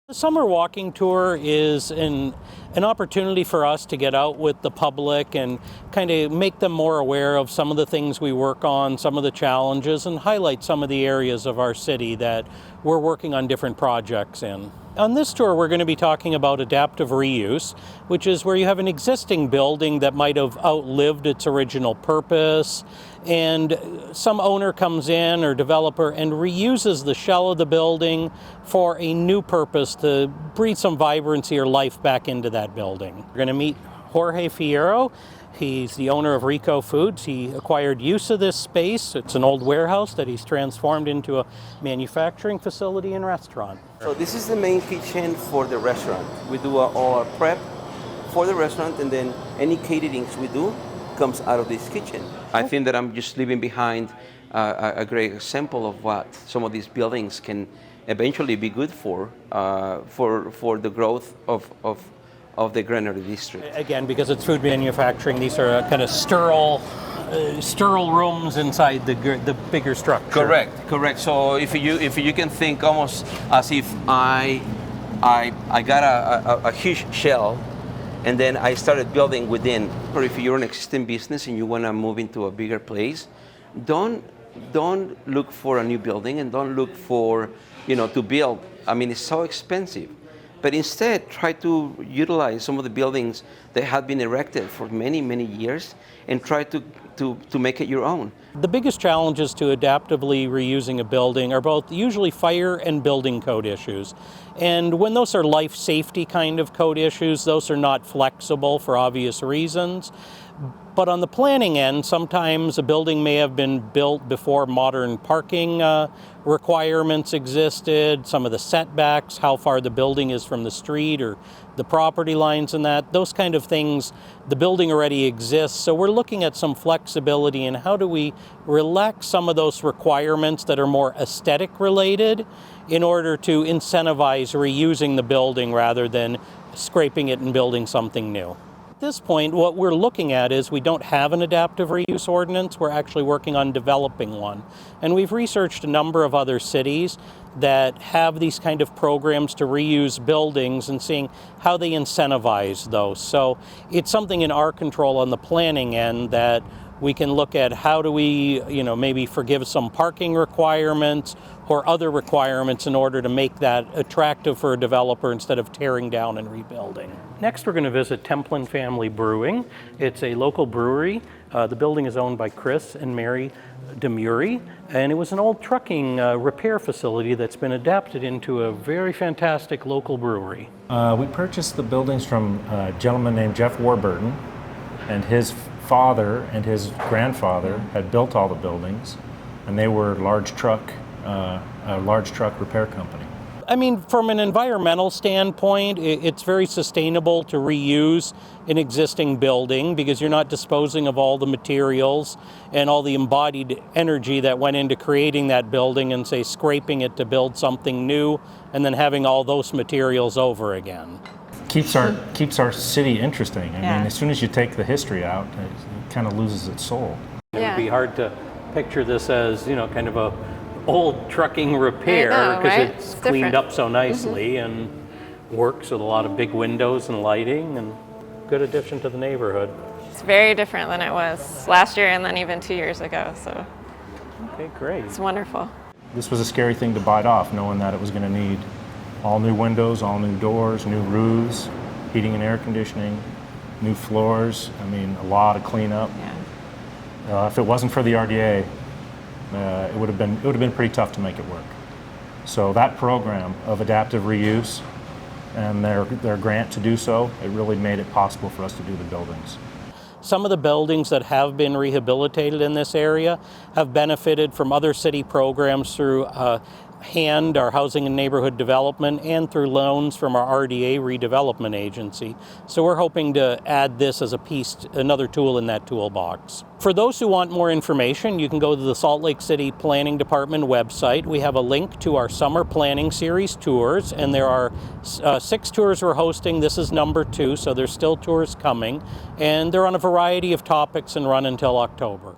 The summer walking tour is an opportunity for us to get out with the public and kind of make them more aware of some of the things we work on, some of the challenges, and highlight some of the areas of our city that we're working on different projects in. On this tour, we're going to be talking about adaptive reuse, which is where you have an existing building that might have outlived its original purpose, and some owner comes in or developer and reuses the shell of the building for a new purpose to breathe some vibrancy or life back into that building. We're going to meet Jorge Fierro. He's the owner of Rico Foods. He acquired use of this space. It's an old warehouse that he's transformed into a manufacturing facility and restaurant. So this is the main kitchen for the restaurant. We do all our prep for the restaurant, and then any caterings we do comes out of this kitchen. I think that I'm just leaving behind a great example of what some of these buildings can eventually be good for the growth of the Granary district. Again, because it's food manufacturing, these are kind of sterile rooms inside the bigger structure. Correct. So if you can think almost as if I got a huge shell, and then I started building within. Or if you're an existing business and you want to move into a bigger place, don't look for a new building and don't look for to build. I mean, it's so expensive. But instead, try to utilize some of the buildings that have been erected for many, many years and try to make it your own. The biggest challenges to adaptively reusing a building are both usually fire and building code issues. And when those are life safety kind of code issues, those are not flexible for obvious reasons. But on the planning end, sometimes a building may have been built before modern parking requirements existed, some of the setbacks, how far the building is from the street or the property lines and that, those kind of things, the building already exists. So we're looking at some flexibility in how do we relax some of those requirements that are more aesthetic related in order to incentivize reusing the building rather than scraping it and building something new. At this point, what we're looking at is we don't have an adaptive reuse ordinance. We're actually working on developing one. And we've researched a number of other cities that have these kind of programs to reuse buildings and seeing how they incentivize those. So it's something in our control on the planning end that we can look at how do we, maybe forgive some parking requirements or other requirements in order to make that attractive for a developer instead of tearing down and rebuilding. Next, we're going to visit Templin Family Brewing. It's a local brewery. The building is owned by Chris and Mary Demuri, and it was an old trucking repair facility that's been adapted into a very fantastic local brewery. We purchased the buildings from a gentleman named Jeff Warburton, and his father and his grandfather had built all the buildings, and they were a large truck repair company. I mean, from an environmental standpoint, it's very sustainable to reuse an existing building because you're not disposing of all the materials and all the embodied energy that went into creating that building and, say, scraping it to build something new and then having all those materials over again. Keeps our city interesting. I mean, as soon as you take the history out, it kind of loses its soul. It would be hard to picture this as, kind of a old trucking repair because it's cleaned up so nicely and works with a lot of big windows and lighting and good addition to the neighborhood. It's very different than it was last year and then even 2 years ago. So okay, great. It's wonderful. This was a scary thing to bite off, knowing that it was going to need all new windows, all new doors, new roofs, heating and air conditioning, new floors. I mean, a lot of cleanup. Yeah. If it wasn't for the RDA, it would have been pretty tough to make it work. So that program of adaptive reuse and their grant to do so, it really made it possible for us to do the buildings. Some of the buildings that have been rehabilitated in this area have benefited from other city programs through HAND, our Housing and Neighborhood Development, and through loans from our RDA redevelopment agency. So we're hoping to add this as another tool in that toolbox. For those who want more information, you can go to the Salt Lake City Planning Department website. We have a link to our summer planning series tours, and there are 6 tours we're hosting. This is number 2, so there's still tours coming, and they're on a variety of topics and run until October.